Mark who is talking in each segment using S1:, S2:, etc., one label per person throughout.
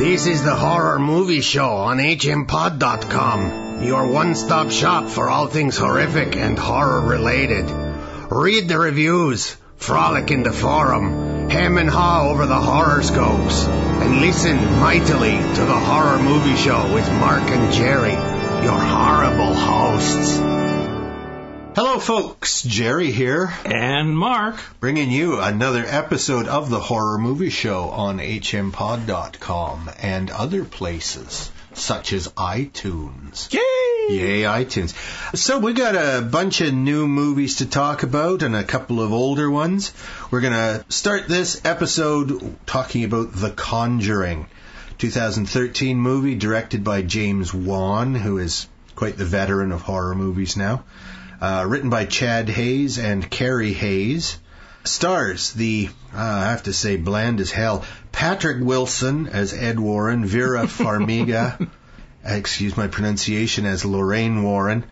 S1: This is the Horror Movie Show on hmpod.com, your one-stop shop for all things horrific and horror-related. Read the reviews, frolic in the forum, hem and haw over the horoscopes, and listen mightily to the Horror Movie Show with Mark and Jerry, your horrible hosts.
S2: Hello folks, Jerry here.
S3: And Mark.
S2: Bringing you another episode of the Horror Movie Show on hmpod.com and other places, such as iTunes.
S3: Yay!
S2: Yay, iTunes. So we got a bunch of new movies to talk about and a couple of older ones. We're going to start this episode talking about The Conjuring, 2013 movie directed by James Wan, who is quite the veteran of horror movies now. Written by Chad Hayes and Carrie Hayes. Stars the, I have to say, bland as hell, Patrick Wilson as Ed Warren, Vera Farmiga, excuse my pronunciation, as Lorraine Warren,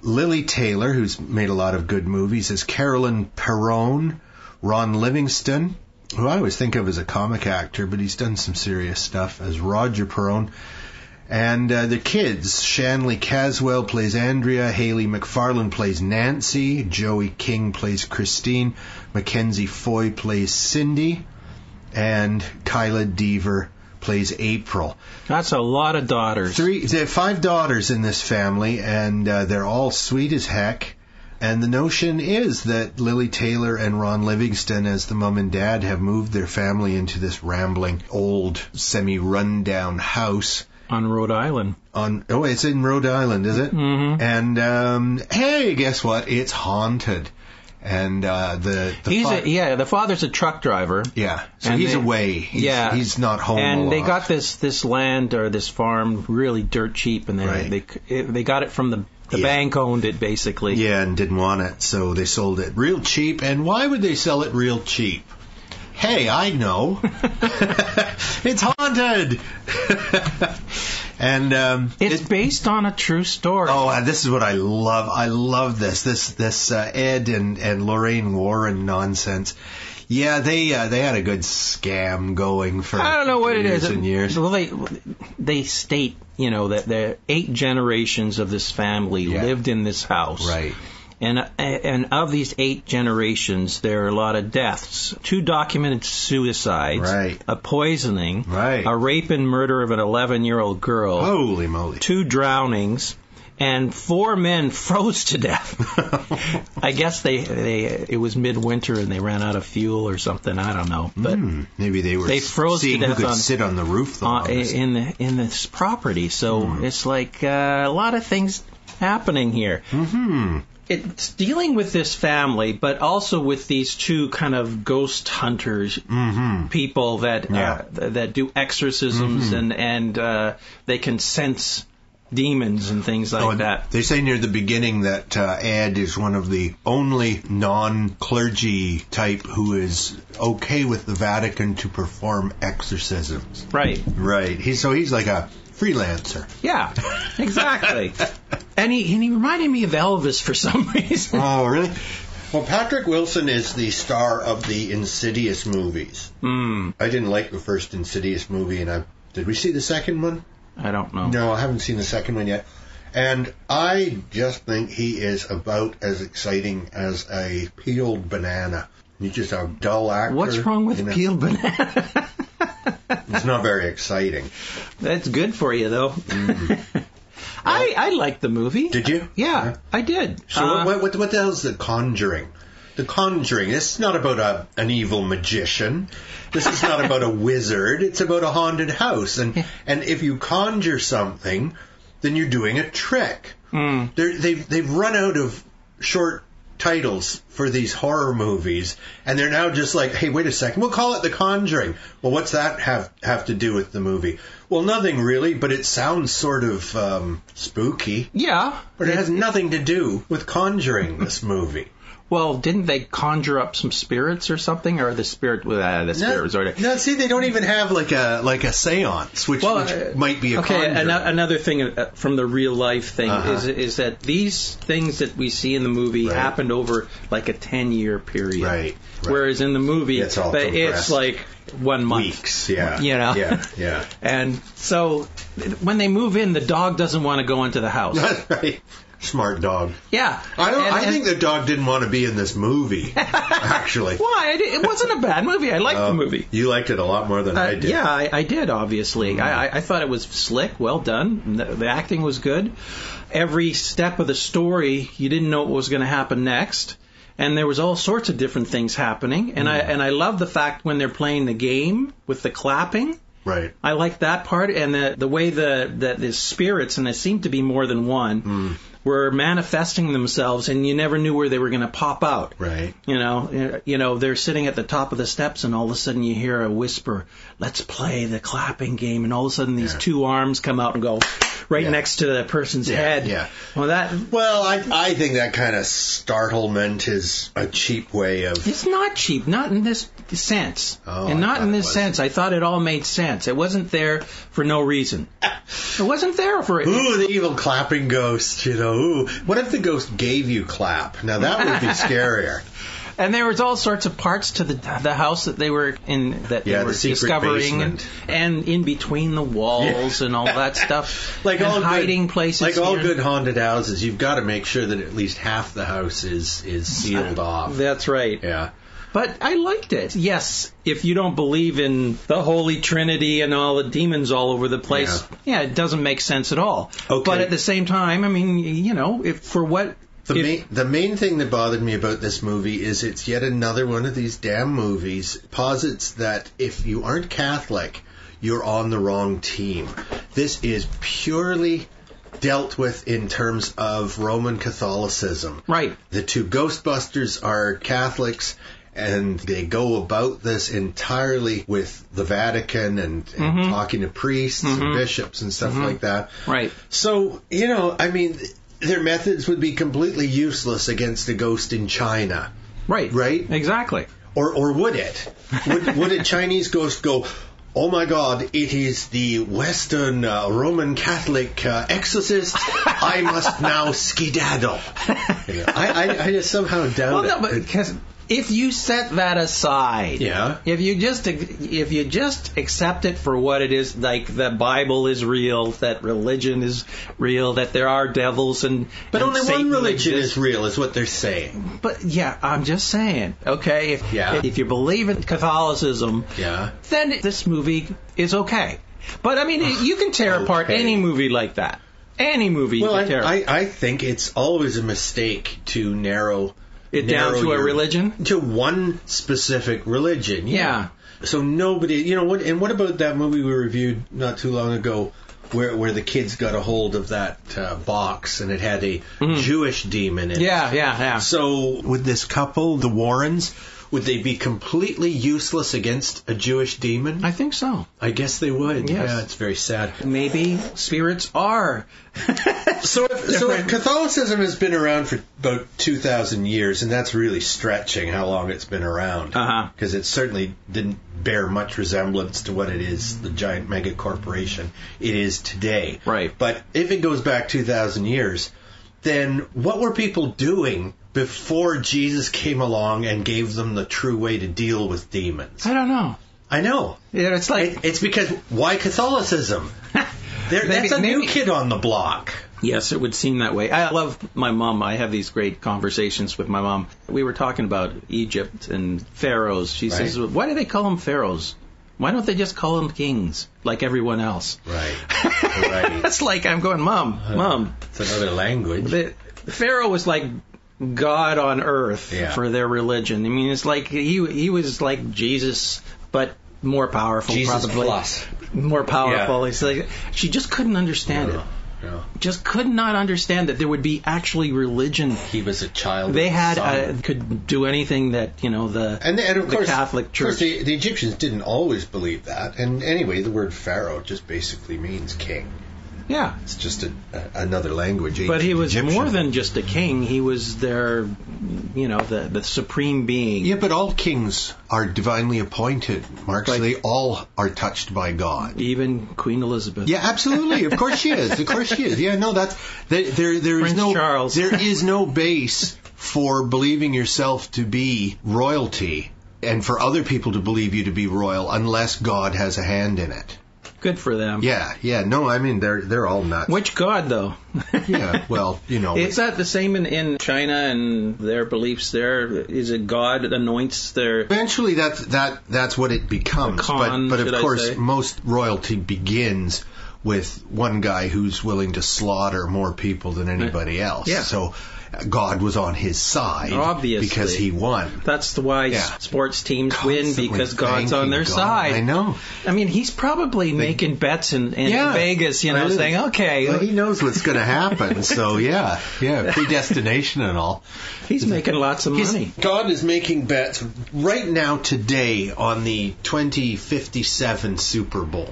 S2: Lili Taylor, who's made a lot of good movies, as Carolyn Perrone, Ron Livingston, who I always think of as a comic actor, but he's done some serious stuff, as Roger Perrone. And the kids, Shanley Caswell plays Andrea, Haley McFarland plays Nancy, Joey King plays Christine, Mackenzie Foy plays Cindy, and Kyla Deaver plays April.
S3: That's a lot of daughters.
S2: There are 5 daughters in this family, and they're all sweet as heck. And the notion is that Lili Taylor and Ron Livingston, as the mom and dad, have moved their family into this rambling, old, semi-rundown house
S3: on Rhode Island.
S2: It's in Rhode Island, is it?
S3: Mm-hmm.
S2: And hey, guess what? It's haunted. And
S3: the father's a truck driver.
S2: Yeah, so he's away. He's not home.
S3: And they got this land or this farm really dirt cheap, and they got it from the bank owned it basically.
S2: Yeah, and didn't want it, so they sold it real cheap. And why would they sell it real cheap? Hey, I know. It's haunted. And
S3: it's based on a true story.
S2: Oh, this is what I love. I love this Ed and Lorraine Warren nonsense. Yeah, they had a good scam going for
S3: I don't know what
S2: years
S3: it is.
S2: And years.
S3: Well, they state, that the 8 generations of this family lived in this house.
S2: Right.
S3: And of these 8 generations, there are a lot of deaths. 2 documented suicides.
S2: Right.
S3: A poisoning.
S2: Right.
S3: A rape and murder of an 11-year-old girl.
S2: Holy moly.
S3: 2 drownings. And 4 men froze to death. I guess it was midwinter and they ran out of fuel or something. I don't know. But
S2: maybe they
S3: froze
S2: seeing
S3: to death
S2: who could sit on the roof
S3: in this property. So it's like a lot of things happening here.
S2: Mm-hmm.
S3: It's dealing with this family, but also with these 2 kind of ghost hunters, people that do exorcisms and they can sense demons and things like that.
S2: They say near the beginning that Ed is one of the only non-clergy type who is okay with the Vatican to perform exorcisms.
S3: Right.
S2: Right. He's like a freelancer.
S3: Yeah, exactly. And he reminded me of Elvis for some reason.
S2: Oh, really? Well, Patrick Wilson is the star of the Insidious movies. I didn't like the first Insidious movie, and did we see the second one?
S3: I don't know.
S2: No, I haven't seen the second one yet. And I just think he is about as exciting as a peeled banana. He's just a dull actor.
S3: What's wrong with peeled banana?
S2: It's not very exciting.
S3: That's good for you, though. I liked the movie.
S2: Did you?
S3: Yeah, I did.
S2: So what the hell is The Conjuring? The Conjuring. This is not about an evil magician. This is not about a wizard. It's about a haunted house. And if you conjure something, then you're doing a trick. They've run out of short titles for these horror movies, and they're now just like, hey, wait a second, we'll call it The Conjuring. Well, what's that have to do with the movie? Well, nothing really, but it sounds sort of spooky.
S3: Yeah.
S2: But it has nothing to do with conjuring this movie.
S3: Well, didn't they conjure up some spirits or something, or the spirit was already?
S2: No, see, they don't even have like a seance, which might be a conjuring.
S3: Another thing from the real life thing is that these things that we see in the movie happened over like a 10-year period,
S2: right?
S3: Whereas in the movie,
S2: it's
S3: like 1 month,
S2: weeks, yeah.
S3: Yeah. And so when they move in, the dog doesn't want to go into the house.
S2: Right. Smart dog.
S3: Yeah.
S2: I think the dog didn't want to be in this movie, actually.
S3: Why? It wasn't a bad movie. I liked the movie.
S2: You liked it a lot more than I did.
S3: Yeah, I did, obviously. I thought it was slick, well done. The acting was good. Every step of the story, you didn't know what was going to happen next. And there was all sorts of different things happening. And I love the fact when they're playing the game with the clapping.
S2: Right.
S3: I like that part. And the way that the spirits, and there seemed to be more than one, were manifesting themselves, and you never knew where they were going to pop out.
S2: Right.
S3: You know, they're sitting at the top of the steps, and all of a sudden you hear a whisper, "Let's play the clapping game," and all of a sudden these two arms come out and go right next to the person's head.
S2: Yeah.
S3: Well,
S2: I think that kind of startlement is a cheap way of...
S3: It's not cheap, not in this sense.
S2: Oh,
S3: and not in this sense. I thought it all made sense. It wasn't there for no reason. It wasn't there for...
S2: Ooh, the evil clapping ghost, Ooh. What if the ghost gave you clap? Now that would be scarier.
S3: And there was all sorts of parts to the house that they were in, that they were discovering, and in between the walls and all that stuff,
S2: like all
S3: hiding places.
S2: Like all good haunted houses, you've got to make sure that at least half the house is sealed off.
S3: That's right.
S2: Yeah.
S3: But I liked it. Yes, if you don't believe in the Holy Trinity and all the demons all over the place, it doesn't make sense at all.
S2: Okay.
S3: But at the same time, I mean,
S2: The main thing that bothered me about this movie is it's yet another one of these damn movies posits that if you aren't Catholic, you're on the wrong team. This is purely dealt with in terms of Roman Catholicism.
S3: Right.
S2: The two Ghostbusters are Catholics, and they go about this entirely with the Vatican and talking to priests and bishops and stuff like that.
S3: Right.
S2: So, their methods would be completely useless against a ghost in China.
S3: Right.
S2: Right?
S3: Exactly.
S2: Or would it? Would a Chinese ghost go, "Oh my God, it is the Western Roman Catholic exorcist. I must now skedaddle." I just somehow doubt it.
S3: Well, no, but because if you set that aside, if you just accept it for what it is, like the Bible is real, that religion is real, that there are devils but
S2: only
S3: Satan
S2: one religion
S3: exists.
S2: is real, is what they're saying.
S3: But I'm just saying, okay, if you believe in Catholicism, then this movie is okay. But I mean, you can tear apart any movie like that. Any movie you can tear.
S2: I think it's always a mistake to narrow
S3: it down to a religion?
S2: To one specific religion.
S3: Yeah.
S2: So nobody, what about that movie we reviewed not too long ago where the kids got a hold of that box and it had a Jewish demon in it?
S3: Yeah.
S2: So with this couple, the Warrens, would they be completely useless against a Jewish demon?
S3: I think so.
S2: I guess they would.
S3: Yes.
S2: Yeah, it's very sad.
S3: Maybe spirits are.
S2: So Catholicism has been around for about 2,000 years, and that's really stretching how long it's been around. Because it certainly didn't bear much resemblance to what it is, the giant mega corporation it is today.
S3: Right.
S2: But if it goes back 2,000 years, then what were people doing before Jesus came along and gave them the true way to deal with demons?
S3: I don't know.
S2: I know.
S3: Yeah, it's like...
S2: It's because, why Catholicism? That's a new kid on the block.
S3: Yes, it would seem that way. I love my mom. I have these great conversations with my mom. We were talking about Egypt and pharaohs. She says, why do they call them pharaohs? Why don't they just call them kings like everyone else?
S2: Right.
S3: That's like, I'm going, Mom.
S2: It's another language.
S3: The pharaoh was like God on earth for their religion. I mean, it's like he was like Jesus, but more powerful.
S2: Jesus
S3: probably.
S2: plus.
S3: More powerful. It's like she just couldn't understand it.
S2: No.
S3: Just could not understand that there would be actually religion.
S2: He was a child.
S3: They had could do anything that the
S2: of course,
S3: Catholic Church.
S2: Of course, the Egyptians didn't always believe that. And anyway, the word pharaoh just basically means king.
S3: Yeah.
S2: It's just another language.
S3: But he was
S2: Egyptian.
S3: more than just a king. He was their, the supreme being.
S2: Yeah, but all kings are divinely appointed, Mark, so they all are touched by God.
S3: Even Queen Elizabeth.
S2: Yeah, absolutely. Of course she is. Of course she is. Yeah, no,
S3: Prince Charles.
S2: There is no base for believing yourself to be royalty and for other people to believe you to be royal unless God has a hand in it.
S3: Good for them.
S2: Yeah. No, I mean, they're all nuts.
S3: Which God, though?
S2: Yeah, well,
S3: Is that the same in China and their beliefs there? Is it God that anoints their...
S2: Eventually, that's what it becomes.
S3: Khan,
S2: but of course,
S3: say?
S2: most royalty begins with one guy who's willing to slaughter more people than anybody else.
S3: Yeah.
S2: So God was on his side.
S3: Obviously.
S2: Because he won.
S3: That's why sports teams
S2: Constantly
S3: win, because God's on their
S2: God.
S3: side.
S2: I know.
S3: I mean, he's probably making bets in Vegas, saying, okay.
S2: Well, he knows what's going to happen. So, yeah, predestination and all.
S3: He's making lots of money.
S2: God is making bets right now today on the 2057 Super Bowl.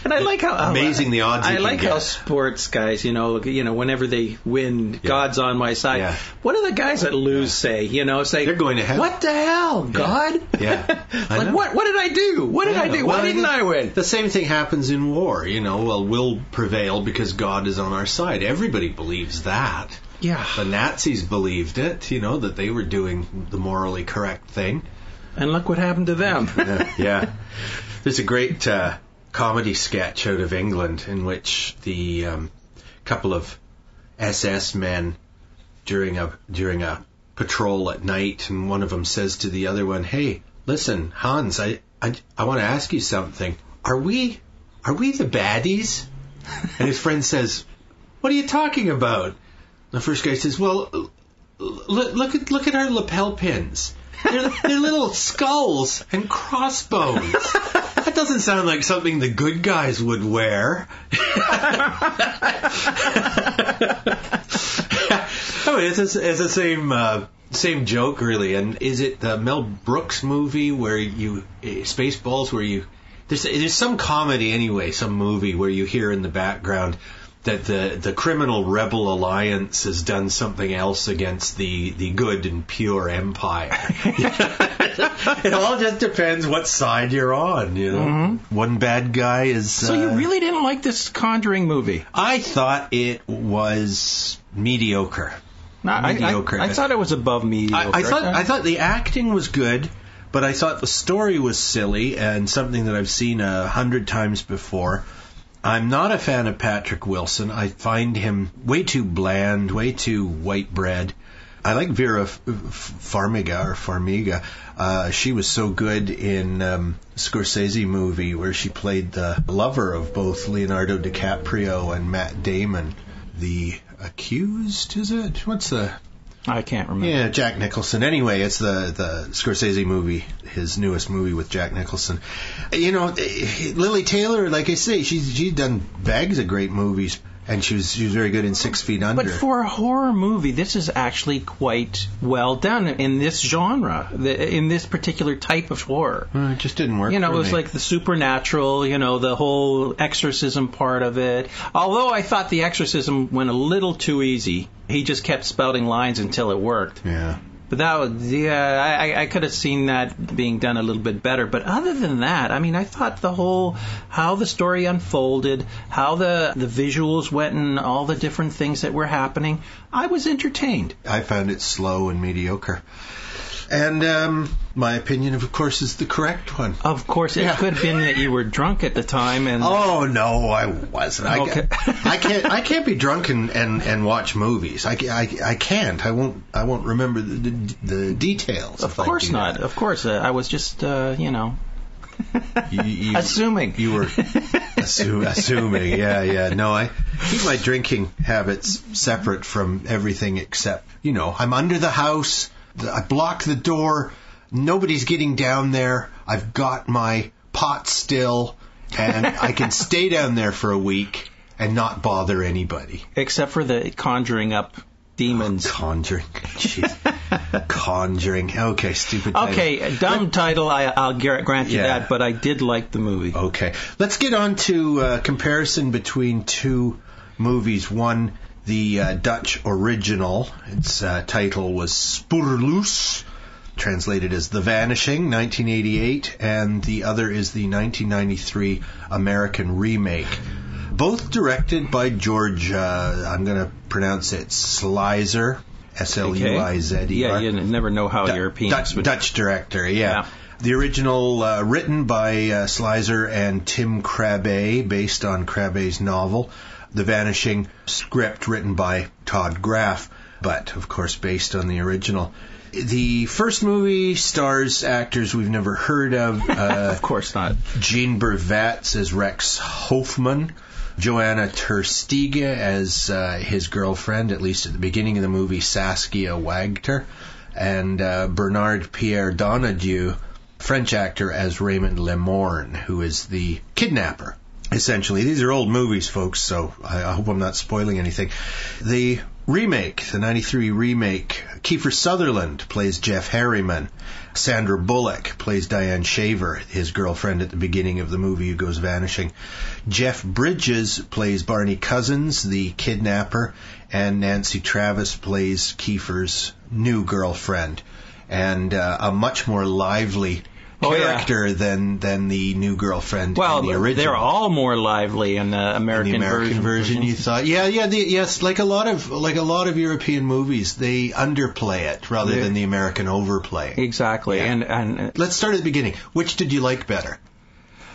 S3: And I like how
S2: amazing the odds.
S3: I like how sports guys, whenever they win, God's on my side.
S2: Yeah.
S3: What do the guys that lose say? Say
S2: they're going to hell.
S3: What the hell, God?
S2: Yeah.
S3: What did I do? What did I do? Why didn't I win?
S2: The same thing happens in war. We'll prevail because God is on our side. Everybody believes that.
S3: Yeah.
S2: The Nazis believed it. That they were doing the morally correct thing.
S3: And look what happened to them.
S2: Yeah. There's a great comedy sketch out of England in which the couple of SS men during a patrol at night, and one of them says to the other one, "Hey, listen, Hans, I want to ask you something. Are we the baddies?" And his friend says, "What are you talking about?" The first guy says, "Well, look at our lapel pins. They're little skulls and crossbones. That doesn't sound like something the good guys would wear." It's the same joke, really. And is it the Mel Brooks movie where Spaceballs, where there's some comedy anyway, some movie where you hear in the background that the criminal rebel alliance has done something else against the good and pure empire. It all just depends what side you're on, Mm-hmm. One bad guy is...
S3: So you really didn't like this Conjuring movie?
S2: I thought it was mediocre.
S3: Mediocre. I thought it was above mediocre.
S2: I thought the acting was good, but I thought the story was silly and something that I've seen 100 times before. I'm not a fan of Patrick Wilson. I find him way too bland, way too white bread. I like Vera Farmiga. She was so good in Scorsese movie where she played the lover of both Leonardo DiCaprio and Matt Damon. The Accused, is it? What's the...
S3: I can't remember.
S2: Yeah, Jack Nicholson. Anyway, it's the Scorsese movie, his newest movie with Jack Nicholson. Lili Taylor, like I say, she's done bags of great movies, and she was very good in 6 Feet Under.
S3: But for a horror movie, this is actually quite well done in this genre, in this particular type of horror.
S2: It just didn't work for me.
S3: It was like the supernatural, the whole exorcism part of it. Although I thought the exorcism went a little too easy. He just kept spouting lines until it worked.
S2: Yeah.
S3: But that was, I could have seen that being done a little bit better. But other than that, I mean, I thought how the story unfolded, how the visuals went and all the different things that were happening, I was entertained.
S2: I found it slow and mediocre. And my opinion, of course, is the correct one.
S3: Of course, it could have been that you were drunk at the time. And
S2: oh no, I wasn't. Okay. I can't be drunk and watch movies. I can't. I won't remember the details.
S3: Of course not. Of course, I was just assuming.
S2: You were assuming. Yeah. No, I keep my drinking habits separate from everything except I'm under the house. I block the door. Nobody's getting down there. I've got my pot still, and I can stay down there for a week and not bother anybody.
S3: Except for the conjuring up demons.
S2: Oh, Conjuring. Jeez. Conjuring. Okay, stupid title.
S3: Okay, dumb title, I'll grant you that, but I did like the movie.
S2: Okay. Let's get on to comparison between two movies. One, the Dutch original. Its title was Spoorloos, translated as The Vanishing, 1988, and the other is the 1993 American remake. Both directed by George, I'm going to pronounce it, Sluizer, Sluizer.
S3: Yeah, you never know how Europeans would...
S2: Dutch director, yeah. The original written by Sluizer and Tim Krabbe, based on Krabbe's novel. The Vanishing script written by Todd Graff, but, of course, based on the original. The first movie stars actors we've never heard of.
S3: Of course not.
S2: Gene Bervoets as Rex Hoffman. Joanna Ter Steege as his girlfriend, at least at the beginning of the movie, Saskia Wagner. And Bernard Pierre Donadieu, French actor, as Raymond Lemorne, who is the kidnapper. Essentially, these are old movies, folks, so I hope I'm not spoiling anything. The remake, the 93 remake, Kiefer Sutherland plays Jeff Harriman. Sandra Bullock plays Diane Shaver, his girlfriend at the beginning of the movie who goes vanishing. Jeff Bridges plays Barney Cousins, the kidnapper, and Nancy Travis plays Kiefer's new girlfriend. And a much more lively character than the new girlfriend in the original.
S3: They're all more lively in the American version.
S2: You thought, yes, like a lot of European movies, they underplay it rather than the American overplay.
S3: Exactly.
S2: Yeah.
S3: And
S2: let's start at the beginning. Which did you like better?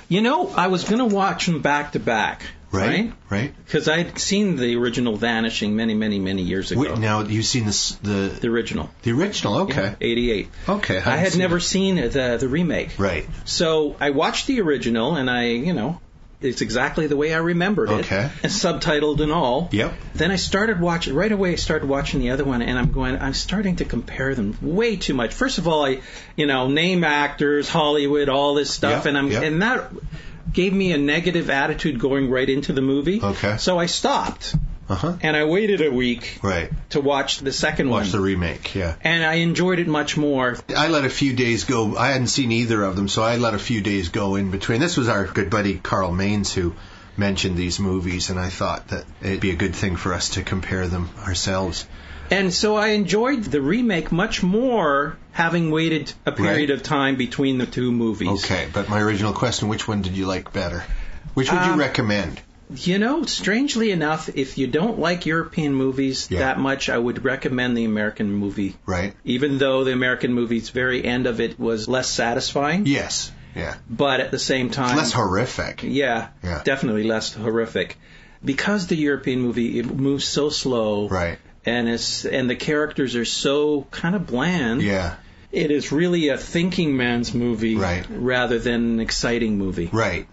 S3: I was going to watch them back to back.
S2: Right.
S3: Because I'd seen the original Vanishing many, many, many years ago.
S2: Wait, now you've seen the
S3: original.
S2: The original, okay.
S3: Yeah, 88.
S2: Okay.
S3: I had never seen the remake.
S2: Right.
S3: So I watched the original, and it's exactly the way I remembered it.
S2: Okay.
S3: And subtitled and all.
S2: Yep.
S3: Then I started watching the other one, and I'm starting to compare them way too much. First of all, name actors, Hollywood, all this stuff, and that gave me a negative attitude going right into the movie.
S2: Okay.
S3: So I stopped. And I waited a week to watch the second one.
S2: Watch the remake, yeah.
S3: And I enjoyed it much more.
S2: I let a few days go. I hadn't seen either of them, so I let a few days go in between. This was our good buddy Carl Maines who mentioned these movies, and I thought that it'd be a good thing for us to compare them ourselves.
S3: And so I enjoyed the remake much more, having waited a period of time between the two movies.
S2: Okay, but my original question, which one did you like better? Which would you recommend?
S3: Strangely enough, if you don't like European movies that much, I would recommend the American movie.
S2: Right.
S3: Even though the American movie's very end of it was less satisfying.
S2: Yes. Yeah.
S3: But at the same time...
S2: Less horrific.
S3: Yeah. Definitely less horrific. Because the European movie, it moves so slow.
S2: Right.
S3: And the characters are so kind of bland.
S2: Yeah.
S3: It is really a thinking man's movie rather than an exciting movie.
S2: Right.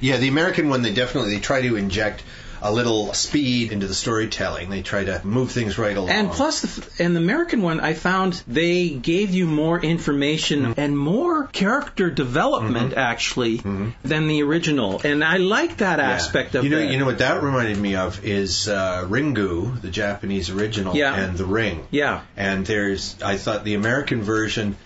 S2: Yeah, the American one, they try to inject a little speed into the storytelling. They try to move things right along.
S3: And plus, the American one, I found they gave you more information and more character development, actually, than the original. And I like that aspect of it.
S2: You know what that reminded me of is Ringu, the Japanese original, and The Ring.
S3: Yeah.
S2: And I thought the American version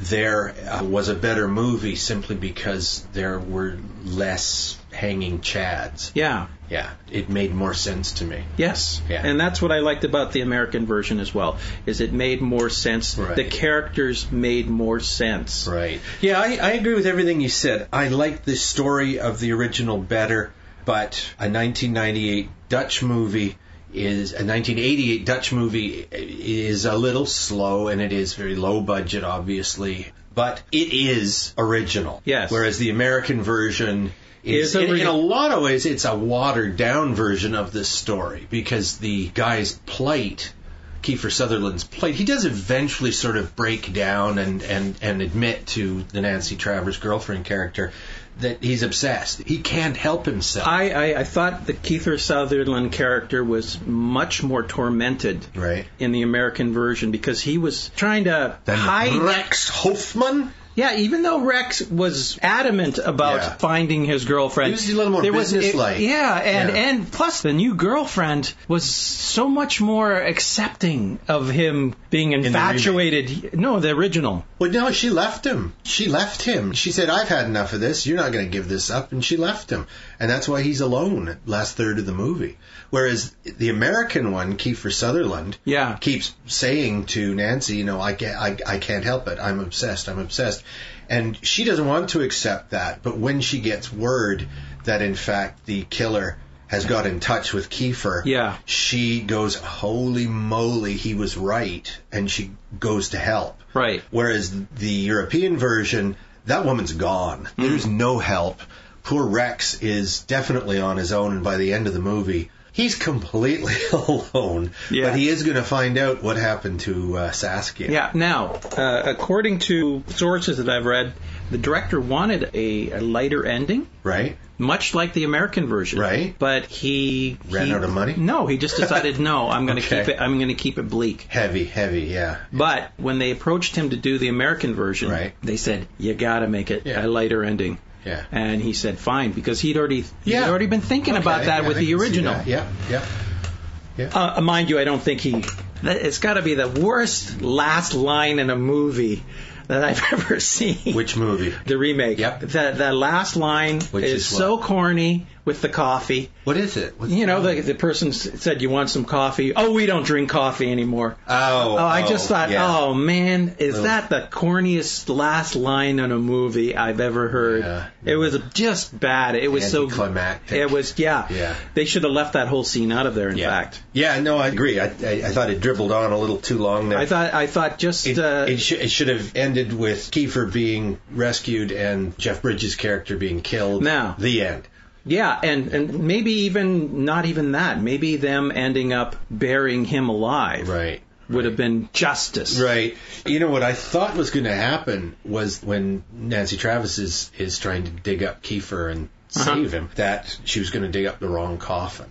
S2: there was a better movie simply because there were less hanging chads.
S3: Yeah.
S2: Yeah, it made more sense to me.
S3: Yes,
S2: yeah.
S3: And that's what I liked about the American version as well, is it made more sense.
S2: Right.
S3: The characters made more sense.
S2: Right. Yeah, I agree with everything you said. I like the story of the original better, but a 1988 Dutch movie is a little slow, and it is very low budget, obviously, but it is original.
S3: Yes.
S2: Whereas the American version is in a lot of ways, it's a watered-down version of this story, because the guy's plight, Kiefer Sutherland's plight, he does eventually sort of break down and admit to the Nancy Travers girlfriend character that he's obsessed. He can't help himself.
S3: I thought the Kiefer Sutherland character was much more tormented in the American version, because he was trying to hide...
S2: Rex Hoffman?
S3: Yeah, even though Rex was adamant about finding his girlfriend.
S2: He was a little more businesslike.
S3: And plus the new girlfriend was so much more accepting of him being infatuated. No, the original.
S2: Well, no, she left him. She left him. She said, I've had enough of this. You're not going to give this up. And she left him. And that's why he's alone at last third of the movie. Whereas the American one, Kiefer Sutherland, keeps saying to Nancy, I can't help it. I'm obsessed. And she doesn't want to accept that. But when she gets word that, in fact, the killer has got in touch with Kiefer, she goes, holy moly, he was right. And she goes to help.
S3: Right.
S2: Whereas the European version, that woman's gone. There's no help. Poor Rex is definitely on his own. And by the end of the movie, he's completely alone, but he is going to find out what happened to Saskia.
S3: Yeah. Now, according to sources that I've read, the director wanted a lighter ending.
S2: Right.
S3: Much like the American version.
S2: Right.
S3: But he
S2: ran out of money?
S3: No, he just decided, no, I'm going to keep it. I'm going to keep it bleak.
S2: Heavy, yeah.
S3: But when they approached him to do the American version, they said, you got to make it a lighter ending.
S2: Yeah.
S3: And he said, fine, because he'd already been thinking about that with the original.
S2: Yeah.
S3: Mind you, I don't think it's got to be the worst last line in a movie that I've ever seen.
S2: Which movie?
S3: The remake.
S2: Yep.
S3: The last line is so corny with the coffee.
S2: What is it?
S3: The person said, you want some coffee? Oh, we don't drink coffee anymore. I just thought, oh man, is that the corniest last line in a movie I've ever heard? Yeah. It was just bad. It was so
S2: climactic.
S3: It was, They should have left that whole scene out of there, in fact.
S2: Yeah, no, I agree. I thought it dribbled on a little too long there.
S3: I thought just...
S2: It should have ended with Kiefer being rescued and Jeff Bridges' character being killed.
S3: Now.
S2: The end.
S3: Yeah, and maybe even not even that. Maybe them ending up burying him alive.
S2: Right.
S3: Would have been justice.
S2: Right. You know what I thought was going to happen was when Nancy Travis is trying to dig up Kiefer and save him, that she was going to dig up the wrong coffin.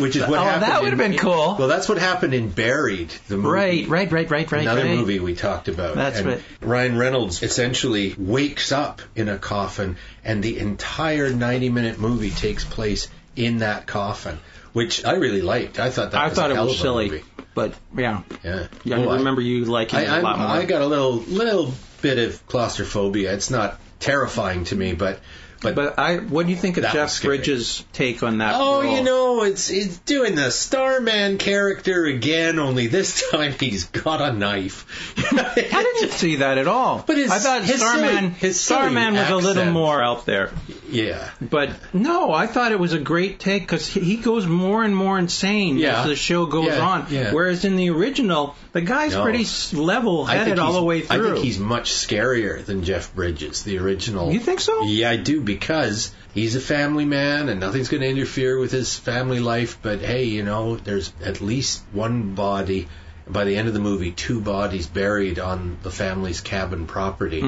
S2: Which is what happened.
S3: That would have been cool.
S2: Well, that's what happened in Buried, the movie.
S3: Right.
S2: Another movie we talked about.
S3: That's right.
S2: Ryan Reynolds essentially wakes up in a coffin, and the entire 90-minute movie takes place in that coffin, which I really liked. I thought that was a hell of a
S3: silly,
S2: movie.
S3: But
S2: Yeah.
S3: I remember you liking it a lot more.
S2: I got a little bit of claustrophobia. It's not terrifying to me, but
S3: what do you think of Jeff Bridges' take on that role?
S2: It's doing the Starman character again, only this time he's got a knife.
S3: I didn't see that at all.
S2: But
S3: I thought Starman was a little more out there.
S2: Yeah.
S3: But no, I thought it was a great take because he goes more and more insane as the show goes on. Yeah. Whereas in the original, the guy's pretty level-headed all the way through.
S2: I think he's much scarier than Jeff Bridges, the original.
S3: You think so?
S2: Yeah, I do, because he's a family man and nothing's going to interfere with his family life. But hey, there's at least one body. By the end of the movie, 2 bodies buried on the family's cabin property.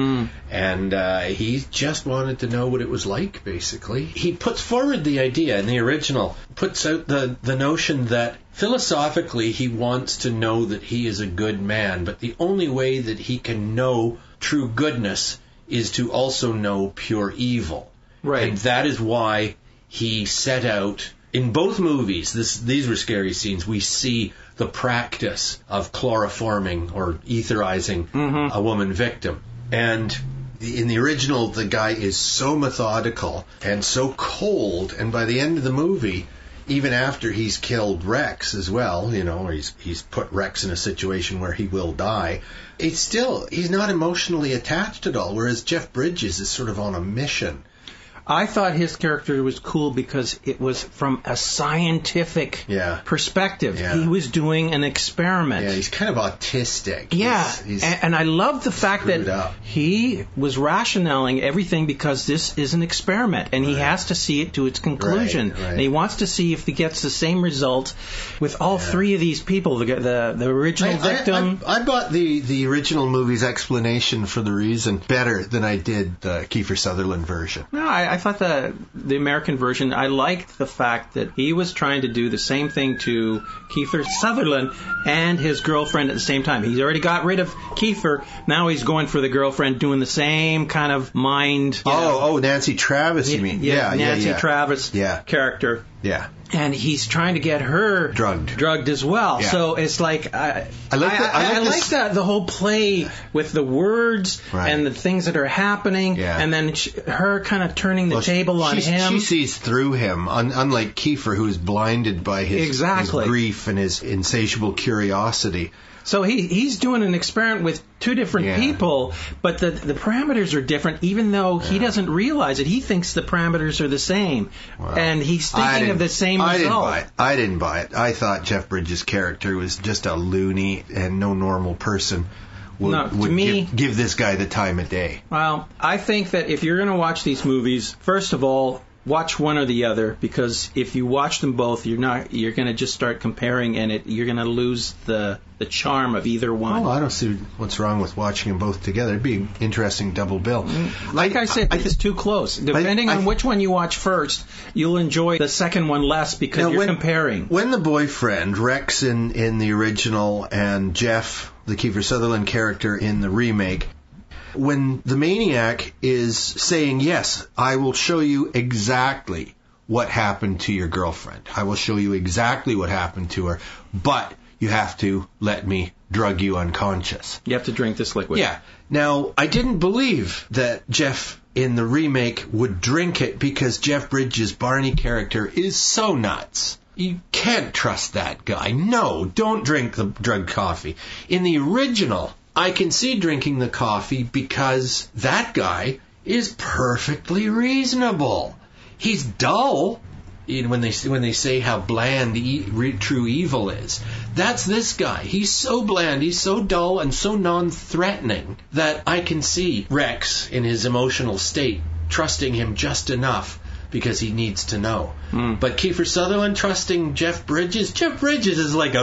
S2: And he just wanted to know what it was like, basically. He puts forward the idea in the original, puts out the notion that philosophically he wants to know that he is a good man, but the only way that he can know true goodness is to also know pure evil.
S3: Right.
S2: And that is why he set out... In both movies, these were scary scenes. We see the practice of chloroforming or etherizing a woman victim. And in the original, the guy is so methodical and so cold. And by the end of the movie, even after he's killed Rex as well, or he's put Rex in a situation where he will die, he's not emotionally attached at all. Whereas Jeff Bridges is sort of on a mission.
S3: I thought his character was cool because it was from a scientific perspective. Yeah. He was doing an experiment.
S2: Yeah, he's kind of autistic.
S3: Yeah, and I love the fact that he was rationaling everything because this is an experiment, and he has to see it to its conclusion. Right. And he wants to see if he gets the same result with all 3 of these people, the original victim.
S2: I bought the original movie's explanation for the reason better than I did the Kiefer Sutherland version.
S3: No, I I thought the American version, I liked the fact that he was trying to do the same thing to Kiefer Sutherland and his girlfriend at the same time. He's already got rid of Kiefer. Now he's going for the girlfriend, doing the same kind of mind.
S2: Nancy Travis, you mean?
S3: Yeah, Nancy Travis character.
S2: Yeah.
S3: And he's trying to get her drugged as well.
S2: Yeah.
S3: So it's like I like the whole play with the words and the things that are happening, and then her kind of turning the table on him.
S2: She sees through him, unlike Kiefer, who's blinded by his grief and his insatiable curiosity.
S3: So he's doing an experiment with two different people, but the parameters are different, even though he doesn't realize it. He thinks the parameters are the same, and he's thinking of the same result.
S2: I didn't buy it. I thought Jeff Bridges' character was just a loony, and no normal person would give this guy the time of day.
S3: Well, I think that if you're going to watch these movies, first of all, watch one or the other, because if you watch them both, you're going to just start comparing, and you're going to lose the charm of either one.
S2: Oh, I don't see what's wrong with watching them both together. It'd be an interesting double bill.
S3: Like I said, it's too close. Depending on which one you watch first, you'll enjoy the second one less because you're comparing.
S2: When the boyfriend, Rex in the original, and Jeff, the Kiefer Sutherland character in the remake, when the maniac is saying, yes, I will show you exactly what happened to your girlfriend. I will show you exactly what happened to her, but you have to let me drug you unconscious.
S3: You have to drink this liquid.
S2: Yeah. Now, I didn't believe that Jeff in the remake would drink it because Jeff Bridges' Barney character is so nuts. You can't trust that guy. No, don't drink the drugged coffee. In the original, I can see drinking the coffee because that guy is perfectly reasonable. He's dull. When they say how bland true evil is, that's this guy. He's so bland, he's so dull and so non-threatening that I can see Rex in his emotional state trusting him just enough because he needs to know. But Kiefer Sutherland trusting Jeff Bridges is like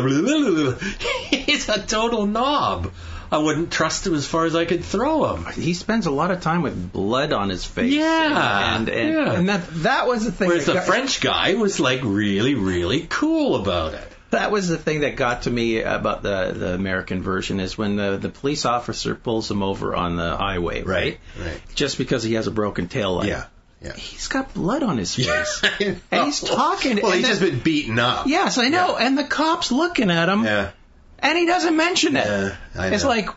S2: he's a total knob. I wouldn't trust him as far as I could throw him.
S3: He spends a lot of time with blood on his face.
S2: Yeah.
S3: And that was the thing.
S2: Whereas the French guy was like really, really cool about it.
S3: That was the thing that got to me about the American version is when the police officer pulls him over on the highway, right? Just because he has a broken tail light.
S2: Yeah.
S3: He's got blood on his face. And he's talking.
S2: Well, he's just been beaten up.
S3: Yes, I know. Yeah. And the cop's looking at him.
S2: Yeah.
S3: And he doesn't mention it.
S2: I know.
S3: It's like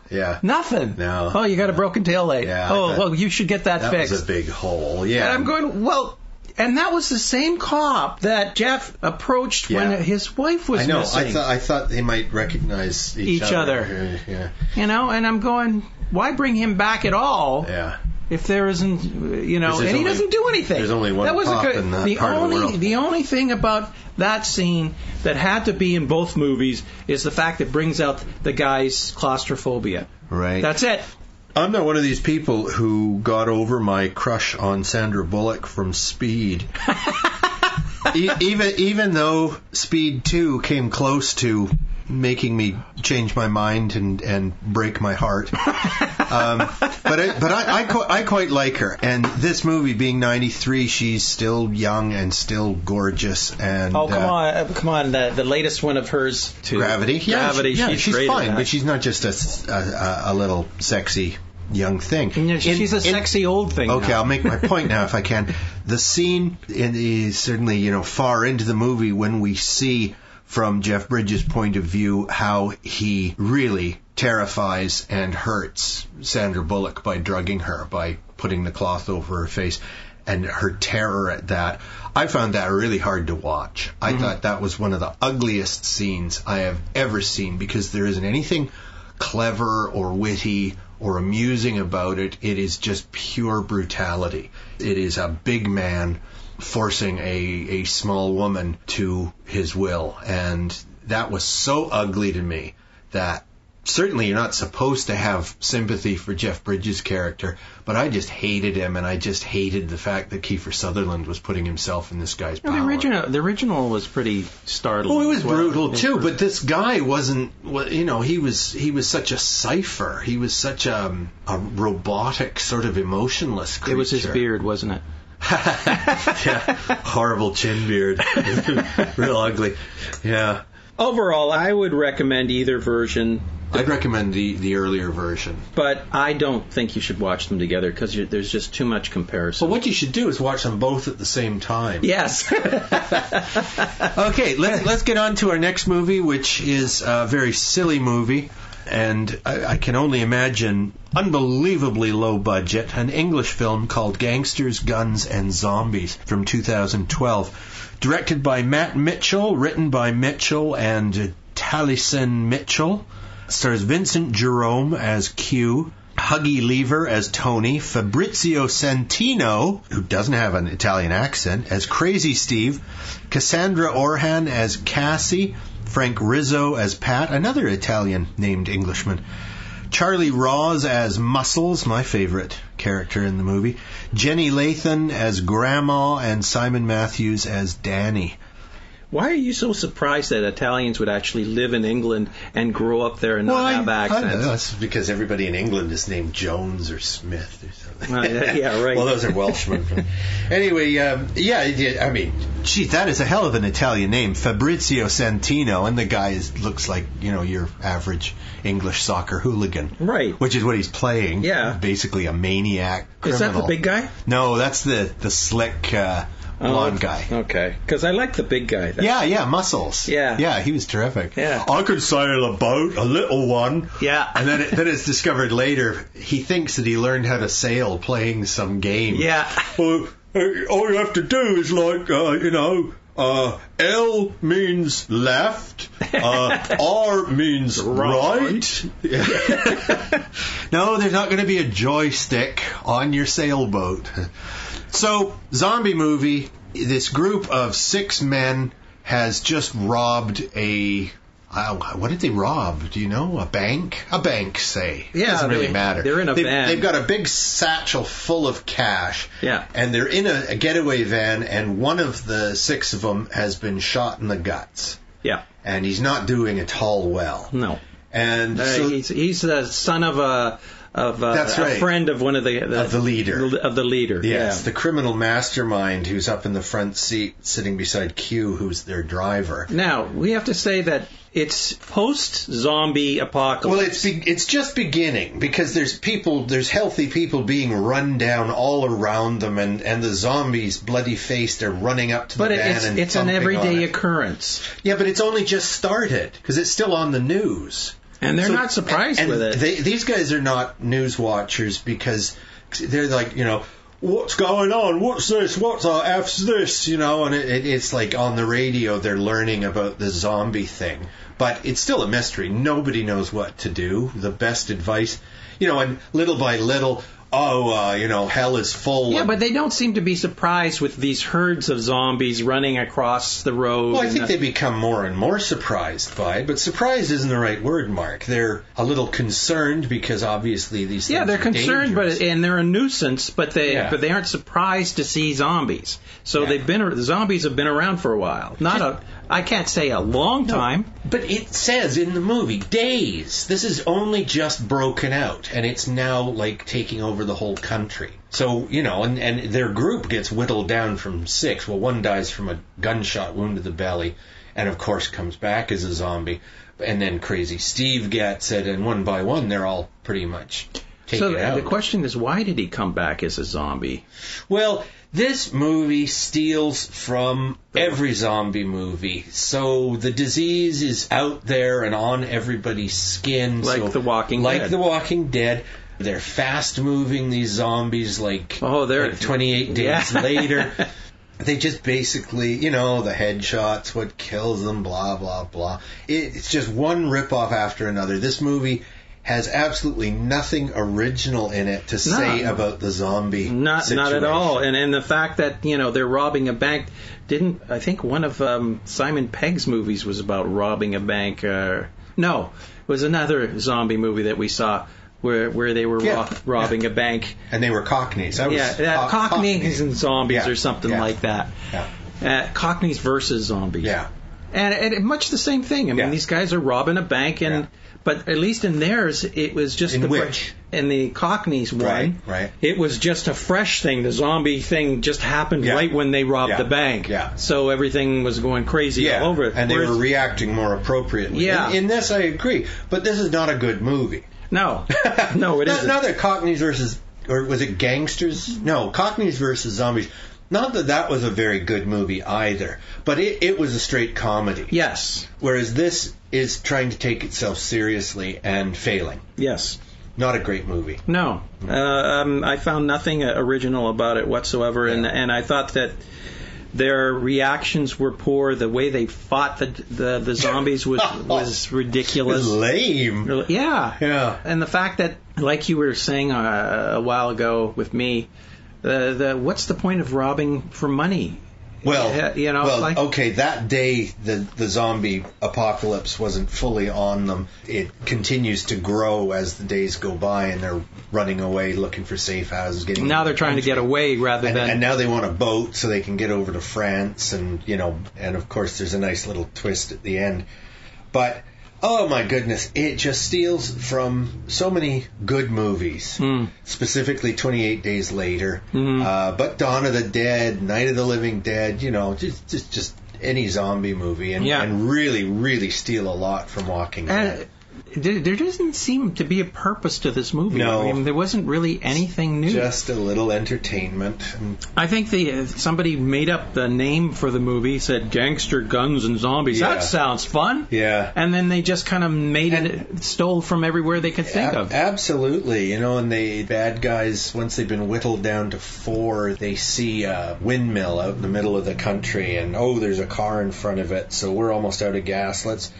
S3: nothing.
S2: No.
S3: Oh, you got a broken tail light.
S2: Yeah,
S3: well, you should get that fixed.
S2: That was a big hole. Yeah.
S3: And I'm going, well, and that was the same cop that Jeff approached when his wife was missing.
S2: I thought they might recognize each other. Yeah.
S3: And I'm going, why bring him back at all?
S2: Yeah.
S3: If there isn't, and he doesn't do anything.
S2: There's only one cop in that part of the world.
S3: The only thing about that scene that had to be in both movies is the fact that brings out the guy's claustrophobia.
S2: Right.
S3: That's it.
S2: I'm not one of these people who got over my crush on Sandra Bullock from Speed. Even though Speed 2 came close to making me change my mind and break my heart. But I quite like her. And this movie being 93, she's still young and still gorgeous. And
S3: come on! The latest one of hers, too.
S2: Gravity.
S3: Gravity.
S2: Yeah, she's fine, but she's not just a little sexy young thing.
S3: She's a sexy old thing.
S2: Okay,
S3: now.
S2: I'll make my point now if I can. The scene is certainly far into the movie when we see from Jeff Bridges' point of view how he really terrifies and hurts Sandra Bullock by drugging her, by putting the cloth over her face, and her terror at that. I found that really hard to watch. I thought that was one of the ugliest scenes I have ever seen because there isn't anything clever or witty or amusing about it. It is just pure brutality. It is a big man forcing a small woman to his will, and that was so ugly to me that certainly you're not supposed to have sympathy for Jeff Bridges' character, but I just hated him, and I just hated the fact that Kiefer Sutherland was putting himself in this guy's power.
S3: The original was pretty startling.
S2: Well, it was brutal too, but this guy wasn't. He was such a cipher. He was such a robotic, sort of emotionless creature.
S3: It was his beard, wasn't it?
S2: Yeah, horrible chin beard. Real ugly. Yeah.
S3: Overall, I would recommend either version.
S2: I'd recommend the earlier version.
S3: But I don't think you should watch them together because there's just too much comparison.
S2: Well, what you should do is watch them both at the same time.
S3: Yes.
S2: Okay, let's get on to our next movie, which is a very silly movie. And I can only imagine unbelievably low budget, an English film called Gangsters, Guns and Zombies from 2012. Directed by Matt Mitchell, written by Mitchell and Taliesin Mitchell. Stars Vincent Jerome as Q, Huggy Lever as Tony, Fabrizio Santino, who doesn't have an Italian accent, as Crazy Steve, Cassandra Orhan as Cassie, Frank Rizzo as Pat, another Italian named Englishman, Charlie Ross as Muscles, my favorite character in the movie, Jenny Lathan as Grandma, and Simon Matthews as Danny.
S3: Why are you so surprised that Italians would actually live in England and grow up there and not have accents?
S2: I don't know. It's because everybody in England is named Jones or Smith or something.
S3: Yeah, right.
S2: Well, those are Welshmen. Anyway, I mean, gee, that is a hell of an Italian name, Fabrizio Santino, and the guy looks like, your average English soccer hooligan.
S3: Right.
S2: Which is what he's playing.
S3: Yeah.
S2: Basically a maniac criminal.
S3: Is that the big guy?
S2: No, that's the slick... blonde guy.
S3: Okay. Because I like the big guy.
S2: Yeah, Muscles. Yeah, he was terrific.
S3: Yeah.
S2: I could sail a boat, a little one.
S3: Yeah.
S2: And then it's discovered later, he thinks that he learned how to sail playing some game.
S3: Yeah.
S2: Well, all you have to do is L means left, R means right. No, there's not going to be a joystick on your sailboat. So, zombie movie, this group of 6 men has just robbed what did they rob? Do you know? A bank? A bank, say.
S3: Yeah.
S2: Doesn't really matter.
S3: They're in a van.
S2: They've got a big satchel full of cash.
S3: Yeah.
S2: And they're in a getaway van, and one of the 6 of them has been shot in the guts.
S3: Yeah.
S2: And he's not doing at all well.
S3: No.
S2: And so
S3: he's the son of
S2: that's right.
S3: a friend of one of the
S2: leader.
S3: Of the leader.
S2: Yes,
S3: yeah.
S2: the criminal mastermind who's up in the front seat sitting beside Q, who's their driver.
S3: Now, we have to say that it's post-zombie apocalypse.
S2: Well, it's just beginning, because there's healthy people being run down all around them, and the zombies, bloody-faced, are running up to the van and
S3: it's an everyday occurrence.
S2: Yeah, but it's only just started, because it's still on the news.
S3: And they're not surprised with it.
S2: These guys are not news watchers, because they're like, what's going on? What's this? What's F's this? And it's like on the radio they're learning about the zombie thing. But it's still a mystery. Nobody knows what to do. The best advice, and little by little, hell is full.
S3: Yeah, but they don't seem to be surprised with these herds of zombies running across the road.
S2: Well, I think they become more and more surprised by it, but surprised isn't the right word, Mark. They're a little concerned because obviously these things
S3: they're
S2: are
S3: concerned,
S2: dangerous.
S3: and they're a nuisance, but they aren't surprised to see zombies. So the zombies have been around for a while. I can't say a long time.
S2: But it says in the movie, days. This is only just broken out, and it's now like taking over the whole country. So, and their group gets whittled down from 6. Well, one dies from a gunshot wound to the belly, and of course comes back as a zombie. And then Crazy Steve gets it, and one by one they're all pretty much taken out.
S3: So the question is, why did he come back as a zombie?
S2: Well, this movie steals from every zombie movie. So the disease is out there and on everybody's skin.
S3: Like The Walking Dead.
S2: Like The Walking Dead. They're fast-moving, these zombies, like 28 days later. They just basically, the headshots, what kills them, blah, blah, blah. It's just one rip-off after another. This movie has absolutely nothing original in it to say about the zombie situation.
S3: Not at all. And the fact that, they're robbing a bank, I think one of Simon Pegg's movies was about robbing a bank. No, it was another zombie movie that we saw where they were robbing a bank.
S2: And they were Cockneys.
S3: Cockneys and zombies or something like that.
S2: Yeah.
S3: Cockneys versus zombies.
S2: Yeah.
S3: And much the same thing. I mean, these guys are robbing a bank, but at least in theirs, it was just
S2: in the
S3: Cockneys one.
S2: Right.
S3: It was just a fresh thing. The zombie thing just happened right when they robbed the bank.
S2: Yeah.
S3: So everything was going crazy all over it.
S2: And they were reacting more appropriately.
S3: Yeah.
S2: In this, I agree. But this is not a good movie.
S3: No. No, it isn't.
S2: Not that Cockneys versus, or was it Gangsters? No, Cockneys versus Zombies. Not that was a very good movie either, but it was a straight comedy.
S3: Yes.
S2: Whereas this is trying to take itself seriously and failing.
S3: Yes.
S2: Not a great movie.
S3: No. I found nothing original about it whatsoever, and I thought that their reactions were poor. The way they fought the zombies was ridiculous.
S2: It was lame.
S3: Yeah. And the fact that, like you were saying a while ago with me, what's the point of robbing for money?
S2: Well,
S3: like,
S2: okay, that day the zombie apocalypse wasn't fully on them. It continues to grow as the days go by, and they're running away looking for safe houses. Now
S3: they're trying to get away rather than...
S2: And now they want a boat so they can get over to France, and of course there's a nice little twist at the end. But... oh my goodness, it just steals from so many good movies, specifically 28 Days Later, but Dawn of the Dead, Night of the Living Dead, just any zombie movie, and really, really steal a lot from Walking Dead.
S3: There doesn't seem to be a purpose to this movie.
S2: No.
S3: I mean, there wasn't really anything new.
S2: Just a little entertainment.
S3: I think somebody made up the name for the movie, said Gangster, Guns, and Zombies.
S2: Yeah.
S3: That sounds fun.
S2: Yeah.
S3: And then they just kind of stole from everywhere they could think of.
S2: Absolutely. And the bad guys, once they've been whittled down to 4, they see a windmill out in the middle of the country, and there's a car in front of it, so we're almost out of gas. Let's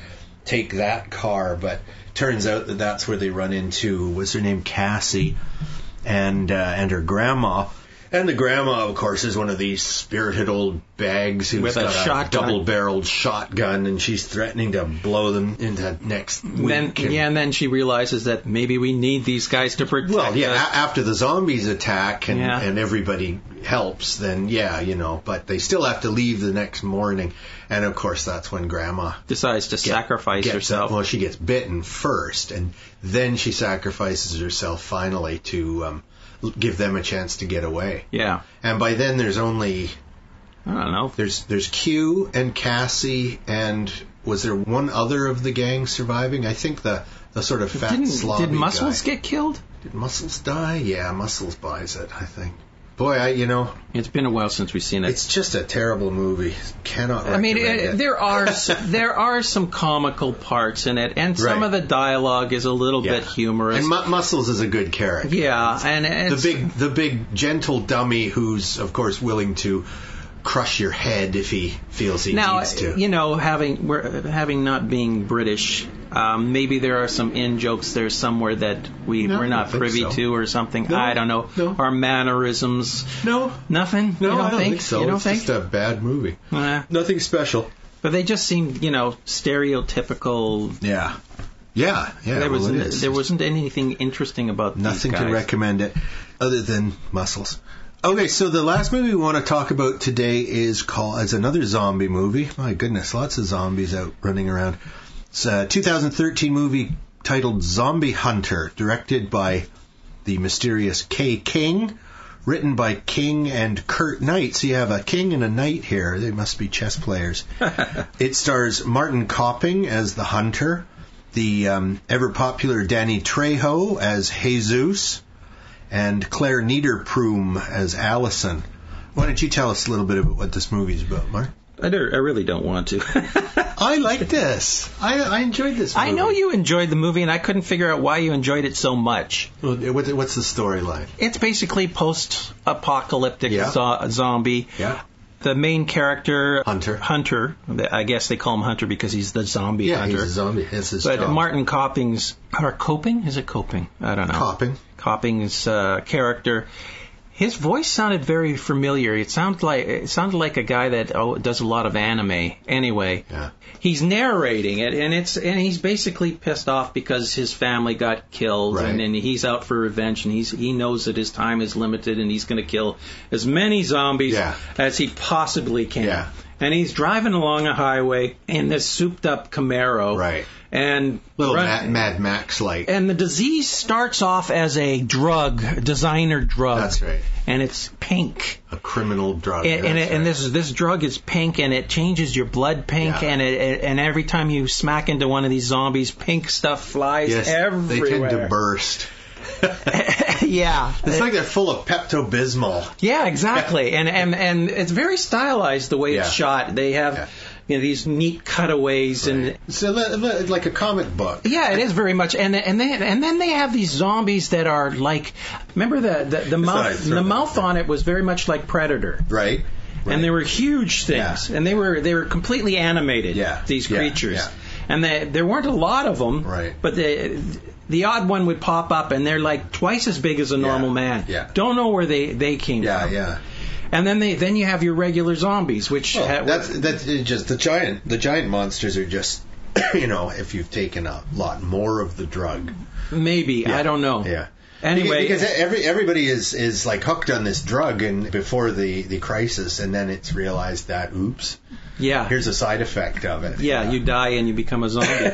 S2: take that car. But turns out that's where they run into, what's her name, Cassie, and her grandma. And the grandma, of course, is one of these spirited old bags who's got a double-barreled shotgun, and she's threatening to blow them into next week.
S3: And then she realizes that maybe we need these guys to protect us.
S2: After the zombies attack and everybody helps, then but they still have to leave the next morning. And of course, that's when Grandma
S3: decides to sacrifice herself.
S2: Well, she gets bitten first, and then she sacrifices herself finally to give them a chance to get away.
S3: Yeah.
S2: And by then, there's only...
S3: I don't know.
S2: There's Q and Cassie, and was there one other of the gang surviving? I think the sort of fat slobby
S3: Did Muscles
S2: guy.
S3: get killed?
S2: Did Muscles die? Yeah, Muscles buys it, I think. Boy,
S3: it's been a while since we've seen it.
S2: It's just a terrible movie. Cannot recommend it.
S3: There are some comical parts in it, and some of the dialogue is a little bit humorous.
S2: And Muscles is a good character.
S3: Yeah, and
S2: the big gentle dummy who's of course willing to crush your head if he feels he needs to.
S3: Having not being British, maybe there are some in-jokes there somewhere that we're not privy to or something.
S2: No,
S3: I don't know.
S2: No.
S3: Our mannerisms.
S2: No.
S3: Nothing?
S2: No,
S3: you don't
S2: I don't think so.
S3: You don't
S2: it's
S3: think?
S2: just a bad movie. Nothing special.
S3: But they just seem, stereotypical.
S2: Yeah.
S3: There wasn't anything interesting about these
S2: Nothing
S3: guys.
S2: to recommend it other than Muscles. Okay, so the last movie we want to talk about today is another zombie movie. My goodness, lots of zombies out running around. It's a 2013 movie titled Zombie Hunter, directed by the mysterious Kay King, written by King and Kurt Knight. So you have a king and a knight here. They must be chess players. It stars Martin Copping as the hunter, the ever-popular Danny Trejo as Jesus, and Claire Niederpruem as Allison. Why don't you tell us a little bit about what this movie is about, Mark?
S3: I really don't want to.
S2: I like this. I enjoyed this movie.
S3: I know you enjoyed the movie, and I couldn't figure out why you enjoyed it so much.
S2: What's the storyline?
S3: It's basically post-apocalyptic zombie.
S2: Yeah.
S3: The main character,
S2: Hunter.
S3: I guess they call him Hunter because he's the zombie hunter.
S2: Yeah, he's a zombie. That's his
S3: But
S2: job.
S3: Martin Copping's... Or Coping? Is it Coping? I don't know. Copping's character... His voice sounded very familiar. It sounded like a guy that does a lot of anime. Anyway, he's narrating it, and he's basically pissed off because his family got killed, and he's out for revenge, and he knows that his time is limited, and he's going to kill as many zombies as he possibly can. Yeah. and he's driving along a highway in this souped-up Camaro.
S2: Right.
S3: And
S2: little Mad Max-like.
S3: And the disease starts off as a drug, designer drug.
S2: That's right.
S3: And it's pink.
S2: A criminal drug.
S3: And this drug is pink, and it changes your blood pink, and every time you smack into one of these zombies, pink stuff flies everywhere.
S2: They tend to burst.
S3: Yeah.
S2: It's like they're full of Pepto-Bismol.
S3: Yeah, exactly. and it's very stylized the way it's shot. They have these neat cutaways and
S2: so like a comic book.
S3: Yeah, it is very much. And then they have these zombies that are like, remember the mouth on it was very much like Predator.
S2: Right.
S3: And they were huge things, and they were completely animated.
S2: Yeah.
S3: These creatures, and there weren't a lot of them.
S2: Right.
S3: But the odd one would pop up, and they're like twice as big as a normal man.
S2: Yeah.
S3: Don't know where they came from.
S2: Yeah.
S3: And then you have your regular zombies, which
S2: that's just the giant monsters are just if you've taken a lot more of the drug.
S3: Maybe I don't know.
S2: Yeah.
S3: Anyway,
S2: because everybody is like hooked on this drug and before the crisis, and then it's realized that here's a side effect of it.
S3: Yeah, you die and you become a zombie.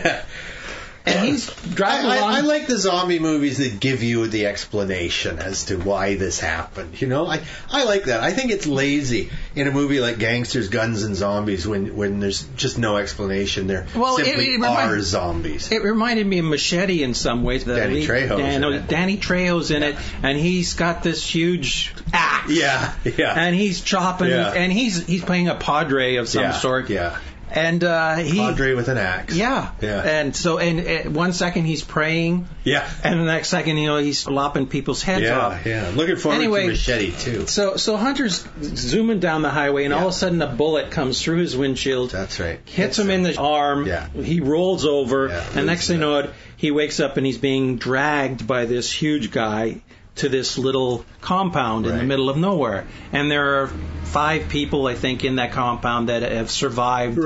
S3: And he's driving along.
S2: I like the zombie movies that give you the explanation as to why this happened. I like that. I think it's lazy in a movie like Gangsters, Guns, and Zombies when there's just no explanation. They're simply zombies.
S3: It reminded me of Machete in some ways.
S2: Danny
S3: Trejo's in it, and he's got this huge axe.
S2: Yeah.
S3: And he's chopping, and he's playing a padre of some sort.
S2: Yeah.
S3: And
S2: Padre with an axe.
S3: Yeah. And so, and 1 second he's praying.
S2: Yeah.
S3: And the next second, he's lopping people's heads off.
S2: Yeah. Looking forward to Machete too.
S3: So Hunter's zooming down the highway, and all of a sudden a bullet comes through his windshield.
S2: That's right.
S3: Hits him in the arm.
S2: Yeah.
S3: He rolls over, and next thing you know, he wakes up and he's being dragged by this huge guy to this little compound in the middle of nowhere. And there are 5 people, I think, in that compound that have survived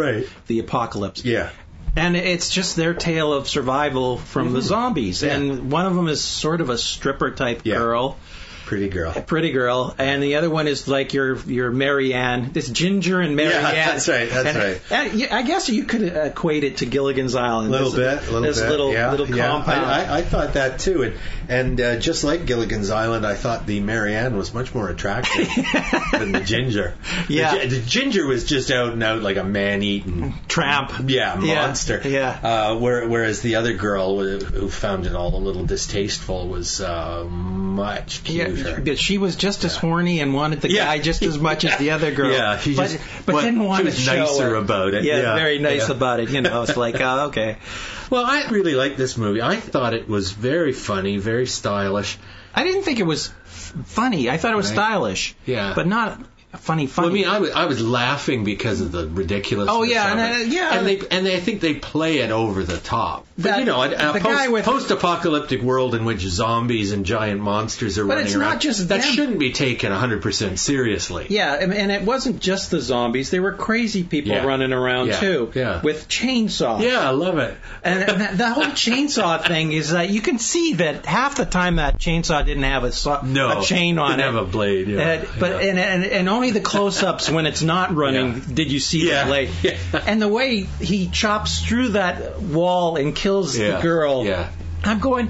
S3: the apocalypse.
S2: Yeah.
S3: And it's just their tale of survival from the zombies. Yeah. And one of them is sort of a stripper-type girl.
S2: Pretty girl.
S3: And the other one is like your Mary Ann. This Ginger and Mary Ann.
S2: That's right.
S3: I guess you could equate it to Gilligan's Island.
S2: Little bit.
S3: Little compound.
S2: I thought that too. And just like Gilligan's Island, I thought the Mary Ann was much more attractive than the Ginger.
S3: Yeah.
S2: The Ginger was just out and out like a man-eating
S3: tramp.
S2: Yeah, monster.
S3: Yeah.
S2: Whereas the other girl who found it all a little distasteful was much cuter.
S3: Yeah, she was just as horny and wanted the guy just as much as the other girl.
S2: Yeah,
S3: but didn't want to show
S2: She was nicer about it.
S3: Yeah, very nice about it. It's like, oh, okay.
S2: Well, I really liked this movie. I thought it was very funny, very stylish.
S3: I didn't think it was funny. I thought it was stylish.
S2: Yeah.
S3: But not funny.
S2: Well, I mean, I was laughing because of the ridiculousness.
S3: Oh yeah,
S2: and I think they play it over the top. But a post-apocalyptic world in which zombies and giant monsters are running around.
S3: Not just
S2: that shouldn't be taken 100% seriously.
S3: Yeah, and it wasn't just the zombies. There were crazy people running around too, with chainsaws.
S2: Yeah, I love it.
S3: And the whole chainsaw thing is that you can see that half the time that chainsaw didn't have a chain on it.
S2: Didn't have a blade. Yeah.
S3: And only the close-ups when it's not running did you see the blade. Yeah. And the way he chops through that wall and kills the girl, I'm going,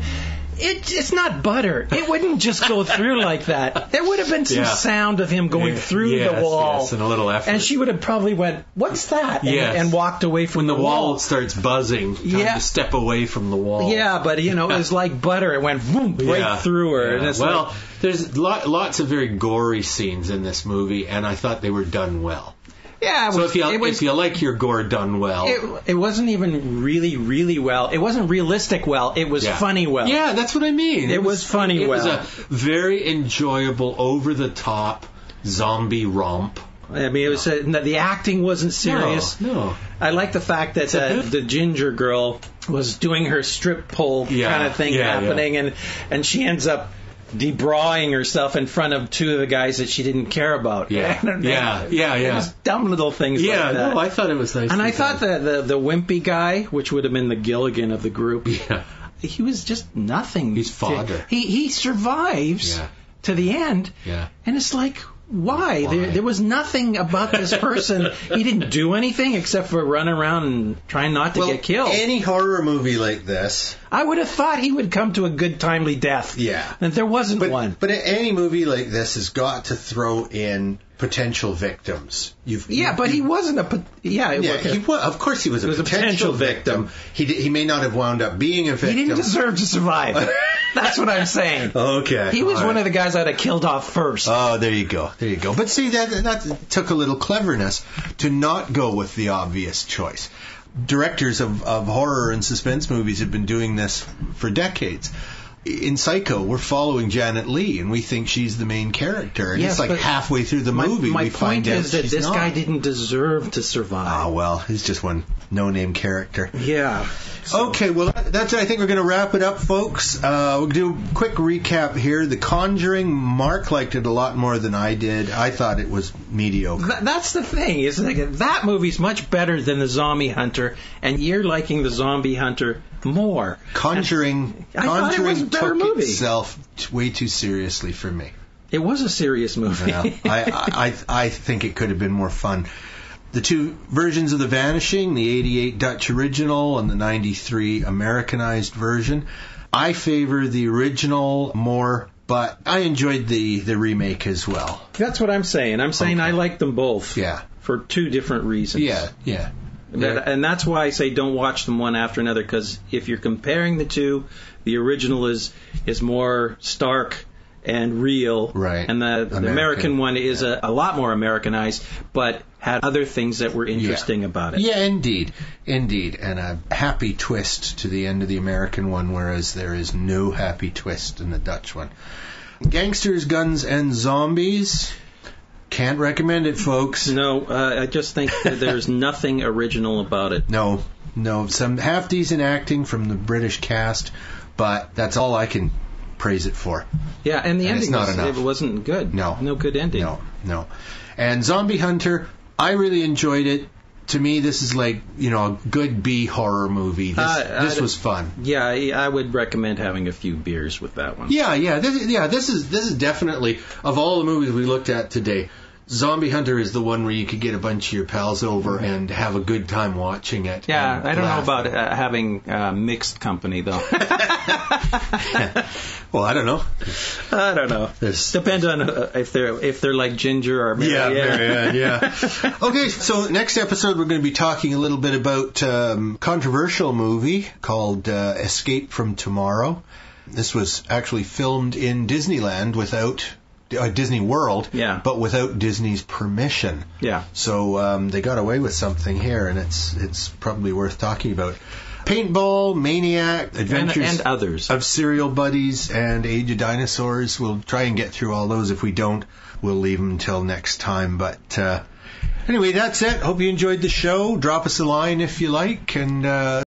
S3: it's not butter. It wouldn't just go through like that. There would have been some sound of him going through the wall.
S2: Yes, and a little effort.
S3: And she would have probably went, what's that? And walked away from the wall.
S2: When the wall starts buzzing, time to step away from the wall.
S3: Yeah, but it was like butter. It went right through her.
S2: Yeah. And there's lots of very gory scenes in this movie, and I thought they were done well.
S3: Yeah,
S2: if you like your gore done well,
S3: it wasn't even really, really well. It wasn't realistic well. It was funny well.
S2: Yeah, that's what I mean.
S3: It was funny well.
S2: It was a very enjoyable, over the top zombie romp.
S3: I mean, it was the acting wasn't serious.
S2: No.
S3: I like the fact that the Ginger girl was doing her strip pole kind of thing happening, and she ends up debrawing herself in front of 2 of the guys that she didn't care about.
S2: Yeah.
S3: It was dumb little things like that.
S2: Yeah, no, I thought it was nice.
S3: And I thought the wimpy guy, which would have been the Gilligan of the group, he was just nothing.
S2: He's fodder.
S3: He survives to the end.
S2: Yeah.
S3: And it's like, Why? There was nothing about this person. He didn't do anything except for run around and try not to get killed.
S2: Any horror movie like this,
S3: I would have thought he would come to a good, timely death.
S2: Yeah.
S3: And there wasn't one.
S2: But any movie like this has got to throw in potential victims.
S3: But he wasn't a...
S2: Of course he was a potential victim. He may not have wound up being a victim.
S3: He didn't deserve to survive. That's what I'm saying.
S2: Okay.
S3: He was one of the guys I'd have killed off first.
S2: Oh, there you go. But see, that took a little cleverness to not go with the obvious choice. Directors of horror and suspense movies have been doing this for decades. In Psycho, we're following Janet Leigh, and we think she's the main character. And it's like halfway through the movie, we find out she's not. My point is that
S3: this guy didn't deserve to survive.
S2: Oh, well, he's just one no-name character.
S3: Yeah.
S2: Okay, well, that's it. I think we're going to wrap it up, folks. We'll do a quick recap here. The Conjuring, Mark liked it a lot more than I did. I thought it was mediocre.
S3: That's the thing. Is that movie's much better than The Zombie Hunter, and you're liking The Zombie Hunter more.
S2: Conjuring took itself way too seriously for me.
S3: It was a serious movie.
S2: Yeah, I think it could have been more fun. The two versions of The Vanishing, the 88 Dutch original and the 93 Americanized version. I favor the original more, but I enjoyed the remake as well.
S3: That's what I'm saying. I'm saying I like them both.
S2: Yeah.
S3: For two different reasons.
S2: Yeah.
S3: And that's why I say don't watch them one after another, because if you're comparing the two, the original is more stark and real,
S2: right?
S3: And the American one is a lot more Americanized, but had other things that were interesting about it.
S2: Yeah, indeed, and a happy twist to the end of the American one, whereas there is no happy twist in the Dutch one. Gangsters, Guns, and Zombies. Can't recommend it, folks.
S3: No, I just think that there's nothing original about it.
S2: No. Some half-decent acting from the British cast, but that's all I can praise it for.
S3: Yeah, and the ending
S2: not enough.
S3: It wasn't good.
S2: No
S3: good ending.
S2: No. And Zombie Hunter, I really enjoyed it. To me, this is like, a good B horror movie. This was fun.
S3: Yeah, I would recommend having a few beers with that one.
S2: Yeah. This is definitely, of all the movies we looked at today, Zombie Hunter is the one where you could get a bunch of your pals over and have a good time watching it.
S3: Yeah, I don't know about having mixed company, though.
S2: Well, I don't know.
S3: Depends on if they're like Ginger or Mary.
S2: Yeah. Okay, so next episode we're going to be talking a little bit about a controversial movie called Escape from Tomorrow. This was actually filmed in Disneyland without... Disney World, but without Disney's permission.
S3: Yeah.
S2: So they got away with something here, and it's probably worth talking about. Paintball, Maniac, Adventures
S3: and others
S2: of Serial Buddies, and Age of Dinosaurs. We'll try and get through all those. If we don't, we'll leave them until next time. But anyway, that's it. Hope you enjoyed the show. Drop us a line if you like, and